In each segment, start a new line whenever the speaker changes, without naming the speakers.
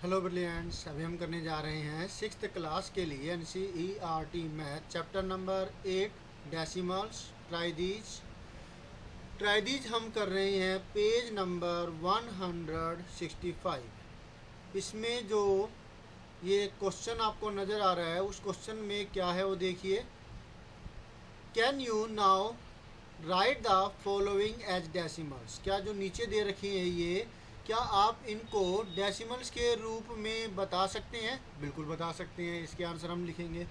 Hello brilliants, अभी हम करने जा रहे हैं सिक्स्थ क्लास के लिए NCERT math chapter number 8 decimals try these हम कर रहे हैं पेज नंबर 165। इसमें जो ये क्वेश्चन आपको नज़र आ रहा है उस क्वेश्चन में क्या है वो देखिए। Can you now write the following as decimals. क्या जो नीचे दे रखी है ये, क्या आप इनको डेसिमल्स के रूप में बता सकते हैं? बिल्कुल बता सकते हैं। इसके आंसर हम लिखेंगे।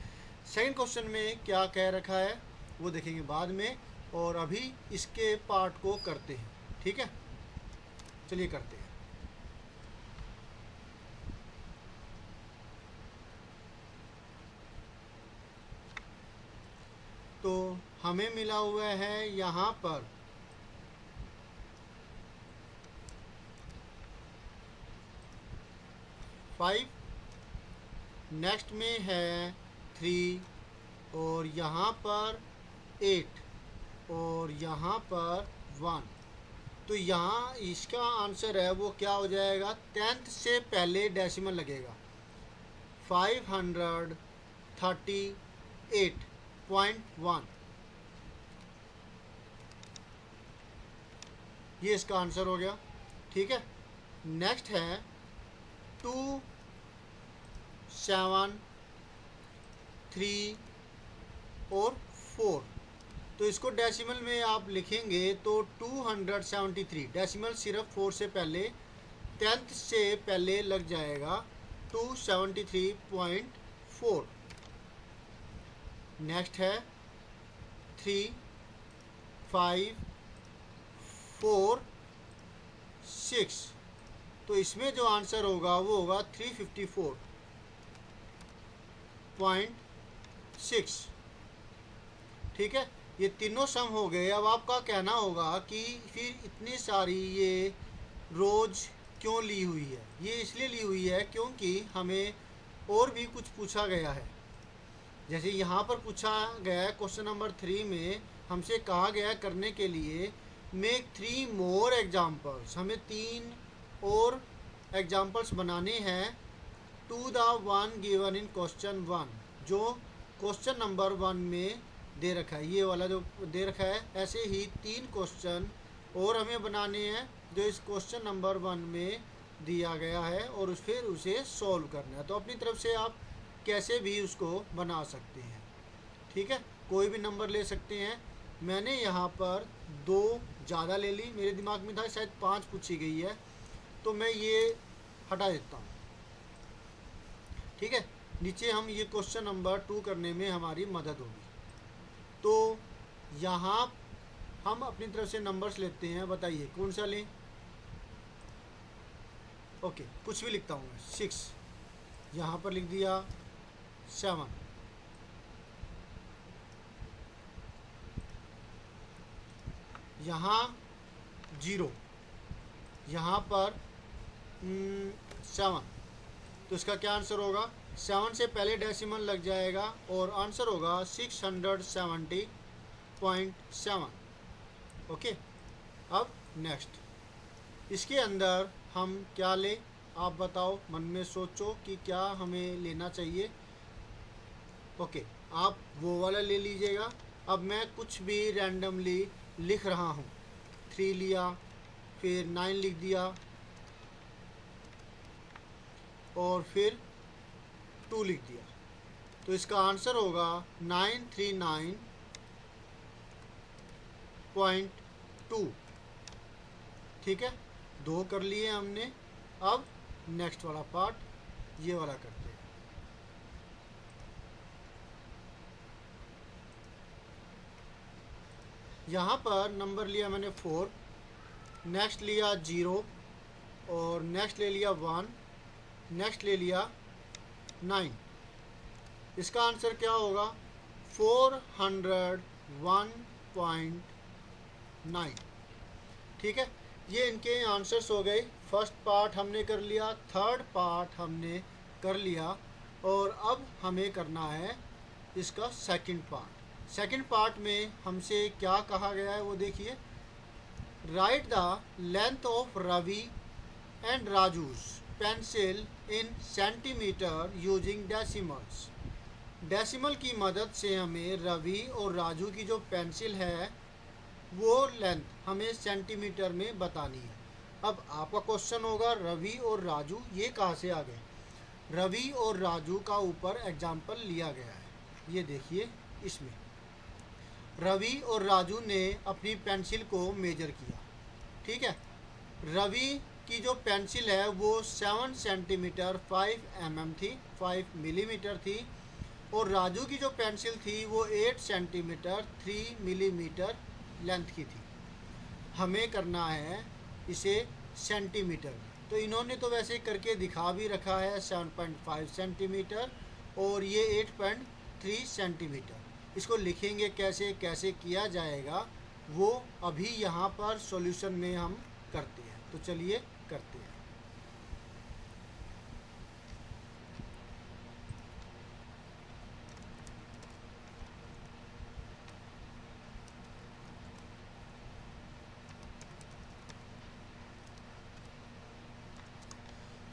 सेकंड क्वेश्चन में क्या कह रखा है वो देखेंगे बाद में, और अभी इसके पार्ट को करते हैं। ठीक है, चलिए करते हैं। तो हमें मिला हुआ है यहाँ पर 5, नेक्स्ट में है 3, और यहाँ पर 8, और यहाँ पर 1। तो यहाँ इसका आंसर है वो क्या हो जाएगा, 10th से पहले डेसिमल लगेगा। 538.1 ये इसका आंसर हो गया। ठीक है, नेक्स्ट है 2, 7, 3 और 4। तो इसको डेसिमल में आप लिखेंगे तो 273। डेसिमल सिर्फ 4 से पहले, 10th से पहले लग जाएगा 273.4। नेक्स्ट है 3, 5, 4, 6। तो इसमें जो आंसर होगा वो होगा 354.6। ठीक है, ये तीनों सम हो गए। अब आपका कहना होगा कि फिर इतनी सारी ये रोज क्यों ली हुई है। ये इसलिए ली हुई है क्योंकि हमें और भी कुछ पूछा गया है। जैसे यहाँ पर पूछा गया है क्वेश्चन नंबर 3 में, हमसे कहा गया करने के लिए मेक 3 मोर एग्जाम्पल्स। हमें 3 और एग्जाम्पल्स बनाने हैं to the one given in question 1, जो क्वेश्चन नंबर 1 में दे रखा है। ये वाला जो दे रखा है, ऐसे ही 3 क्वेश्चन और हमें बनाने हैं जो इस क्वेश्चन नंबर 1 में दिया गया है, और फिर उसे सॉल्व करना है। तो अपनी तरफ से आप कैसे भी उसको बना सकते हैं। ठीक है, कोई भी नंबर ले सकते हैं। मैंने यहाँ पर 2 ज़्यादा ले ली, मेरे दिमाग में था शायद 5 पूछी गई है, तो मैं ये हटा देता हूँ। ठीक है, नीचे हम ये क्वेश्चन नंबर 2 करने में हमारी मदद होगी। तो यहाँ हम अपनी तरफ से नंबर्स लेते हैं। बताइए कौन सा लें? ओके, कुछ भी लिखता हूँ मैं। 6 यहाँ पर लिख दिया, 7, यहाँ 0, यहाँ पर 7। तो इसका क्या आंसर होगा? 7 से पहले डेसिमल लग जाएगा और आंसर होगा 670.7। ओके, अब नेक्स्ट, इसके अंदर हम क्या लें आप बताओ, मन में सोचो कि क्या हमें लेना चाहिए। ओके, आप वो वाला ले लीजिएगा। अब मैं कुछ भी रैंडमली लिख रहा हूँ। 3 लिया, फिर 9 लिख दिया, और फिर 2 लिख दिया। तो इसका आंसर होगा 939.2। ठीक है, 2 कर लिए हमने। अब नेक्स्ट वाला पार्ट, ये वाला करते हैं। यहाँ पर नंबर लिया मैंने 4, नेक्स्ट लिया 0, और नेक्स्ट ले लिया 1, नेक्स्ट ले लिया 9। इसका आंसर क्या होगा? 401.9। ठीक है, ये इनके आंसर्स हो गए। फर्स्ट पार्ट हमने कर लिया, थर्ड पार्ट हमने कर लिया, और अब हमें करना है इसका सेकंड पार्ट। सेकंड पार्ट में हमसे क्या कहा गया है वो देखिए। Write the length of Ravi and Raju's pencil in centimetre using decimals. Decimal की मदद से हमें रवि और राजू की जो पेंसिल है वो लेंथ हमें सेंटीमीटर में बतानी है। अब आपका क्वेश्चन होगा रवि और राजू ये कहाँ से आ गए। रवि और राजू का ऊपर एग्जाम्पल लिया गया है, ये देखिए इसमें रवि और राजू ने अपनी पेंसिल को मेजर किया। ठीक है, रवि की जो पेंसिल है वो 7 सेंटीमीटर 5 mm थी, 5 मिलीमीटर थी, और राजू की जो पेंसिल थी वो 8 सेंटीमीटर 3 मिलीमीटर लेंथ की थी। हमें करना है इसे सेंटीमीटर में, तो इन्होंने तो वैसे करके दिखा भी रखा है 7.5 सेंटीमीटर और ये 8.3 सेंटीमीटर। इसको लिखेंगे कैसे, कैसे किया जाएगा वो अभी यहाँ पर सॉल्यूशन में हम करते हैं। तो चलिए करते हैं।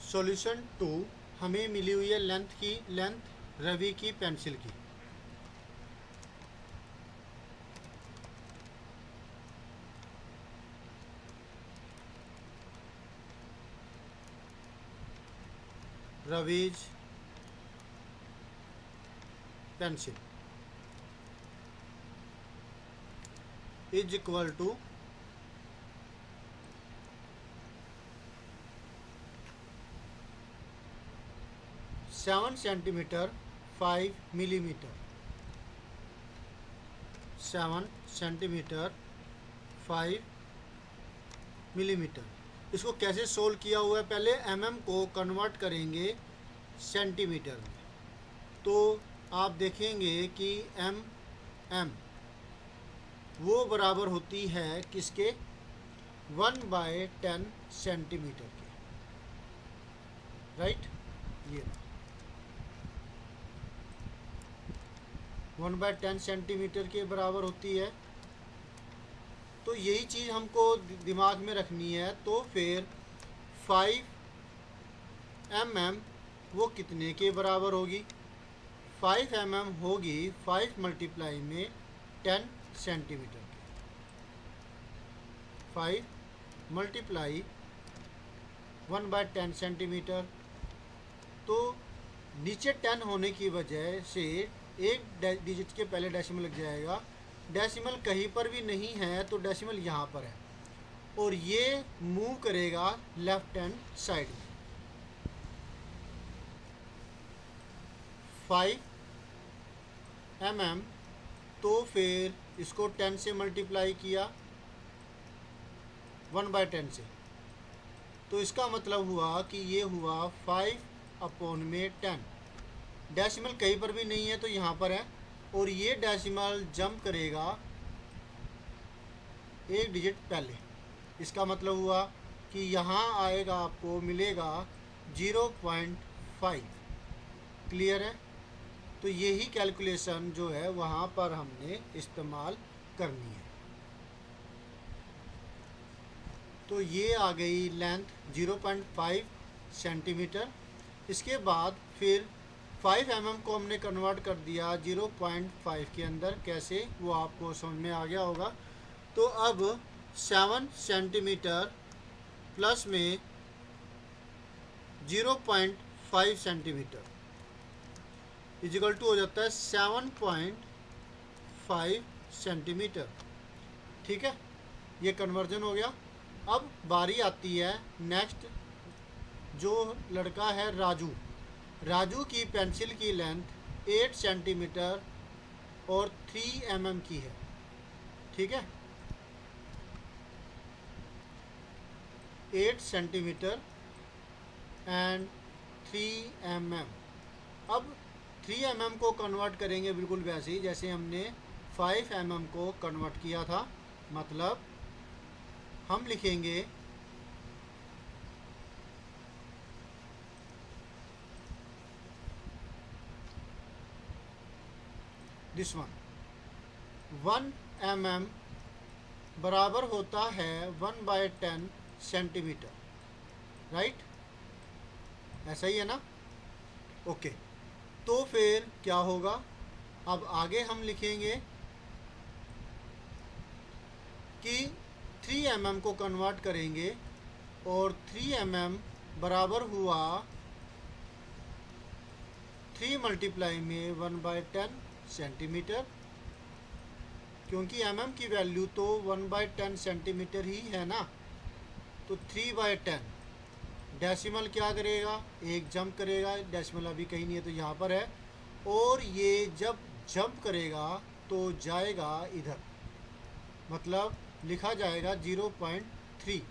सॉल्यूशन 2 हमें मिली हुई है लेंथ रवि की पेंसिल की। Ravi's pencil is equal to 7 centimetre 5 millimetre. 7 centimetre 5 millimetre. इसको कैसे सोल्व किया हुआ है, पहले mm को कन्वर्ट करेंगे सेंटीमीटर में। तो आप देखेंगे कि mm वो बराबर होती है किसके, 1/10 सेंटीमीटर के। राइट, ये 1/10 सेंटीमीटर के बराबर होती है। तो यही चीज़ हमको दिमाग में रखनी है। तो फिर 5 mm वो कितने के बराबर होगी, 5 mm होगी 5 मल्टीप्लाई में 10 सेंटीमीटर के। 5 मल्टीप्लाई 1/10 सेंटीमीटर। तो नीचे 10 होने की वजह से एक डिजिट के पहले डेसिमल लग जाएगा। डेसिमल कहीं पर भी नहीं है तो डेसिमल यहाँ पर है, और ये मूव करेगा लेफ्ट हैंड साइड में। 5 mm, तो फिर इसको 10 से मल्टीप्लाई किया 1/10 से, तो इसका मतलब हुआ कि ये हुआ 5/10। डेसिमल कहीं पर भी नहीं है तो यहाँ पर है, और ये डेसिमल जंप करेगा एक डिजिट पहले। इसका मतलब हुआ कि यहाँ आएगा, आपको मिलेगा 0.5। क्लियर है। तो यही कैलकुलेशन जो है वहाँ पर हमने इस्तेमाल करनी है। तो ये आ गई लेंथ 0.5 सेंटीमीटर। इसके बाद फिर 5 mm को हमने कन्वर्ट कर दिया 0.5 के अंदर। कैसे, वो आपको समझ में आ गया होगा। तो अब 7 सेंटीमीटर प्लस में 0.5 सेंटीमीटर इजिकल टू हो जाता है 7.5 सेंटीमीटर। ठीक है, ये कन्वर्जन हो गया। अब बारी आती है नेक्स्ट, जो लड़का है राजू। राजू की पेंसिल की लेंथ 8 सेंटीमीटर और 3 mm की है। ठीक है, 8 सेंटीमीटर एंड 3 mm। अब 3 mm को कन्वर्ट करेंगे बिल्कुल वैसे ही जैसे हमने 5 mm को कन्वर्ट किया था। मतलब हम लिखेंगे दिस 1 mm बराबर होता है 1/10 सेंटीमीटर। राइट, ऐसा ही है ना। ओके, तो फिर क्या होगा, अब आगे हम लिखेंगे कि 3 mm को कन्वर्ट करेंगे और 3 mm बराबर हुआ 3 मल्टीप्लाई में 1/10 सेंटीमीटर, क्योंकि mm की वैल्यू तो 1/10 सेंटीमीटर ही है ना। तो 3/10 डेसिमल क्या करेगा, एक जंप करेगा, डेसिमल अभी कहीं नहीं है तो यहाँ पर है, और ये जब जंप करेगा तो जाएगा इधर, मतलब लिखा जाएगा 0.3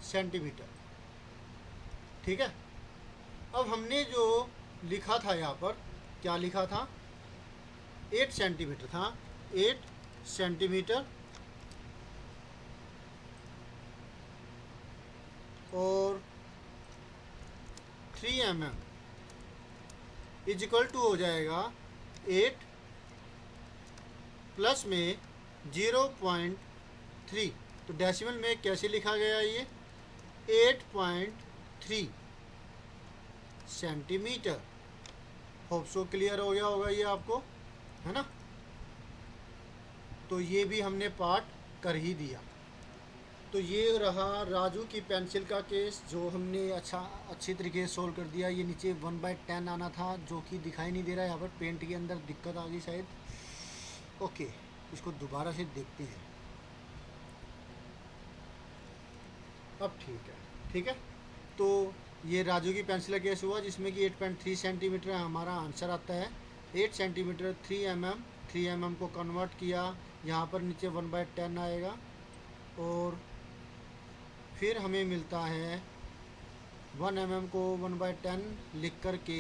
सेंटीमीटर। ठीक है, अब हमने जो लिखा था यहाँ पर, क्या लिखा था, 8 सेंटीमीटर था, 8 सेंटीमीटर और 3 mm इज इक्वल टू हो जाएगा 8 प्लस में 0.3। तो डेसिमल में कैसे लिखा गया ये, 8.3 सेंटीमीटर। होप सो क्लियर हो गया होगा ये आपको, है ना। तो ये भी हमने पार्ट कर ही दिया। तो ये रहा राजू की पेंसिल का केस, जो हमने अच्छी तरीके से सोल्व कर दिया। ये नीचे 1/10 आना था, जो कि दिखाई नहीं दे रहा है, यहाँ पर पेंट के अंदर दिक्कत आ गई शायद। ओके, इसको दोबारा से देखते हैं। अब ठीक है, ठीक है। तो ये राजू की पेंसिल का केस हुआ, जिसमें कि 8.3 सेंटीमीटर हमारा आंसर आता है। 8 सेंटीमीटर 3 mm, 3 mm को कन्वर्ट किया, यहाँ पर नीचे 1/10 आएगा, और फिर हमें मिलता है 1 mm को 1/10 लिख कर के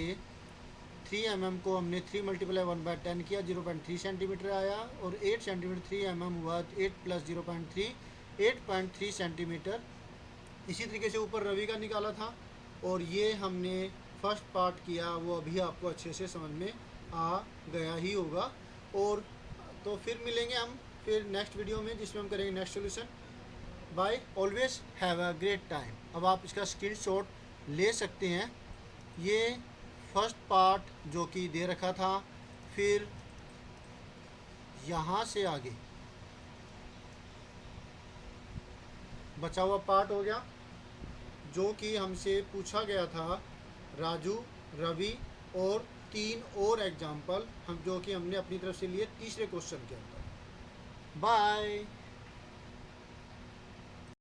3 mm को हमने 3 मल्टीप्लाई 1/10 किया, 0.3 सेंटीमीटर आया, और 8 सेंटीमीटर 3 mm हुआ, 8 प्लस 0.3 8.3 सेंटीमीटर। इसी तरीके से ऊपर रवि का निकाला था, और ये हमने फर्स्ट पार्ट किया, वो अभी आपको अच्छे से समझ में आ गया ही होगा। और तो फिर मिलेंगे हम फिर नेक्स्ट वीडियो में, जिसमें हम करेंगे next solution. Bye, always have a great time. अब आप इसका स्क्रीनशॉट ले सकते हैं। ये फर्स्ट पार्ट जो कि दे रखा था, फिर यहाँ से आगे बचा हुआ पार्ट हो गया, जो कि हमसे पूछा गया था राजू, रवि और 3 और एग्जाम्पल, हम जो कि हमने अपनी तरफ से लिए तीसरे क्वेश्चन के अंदर। बाय।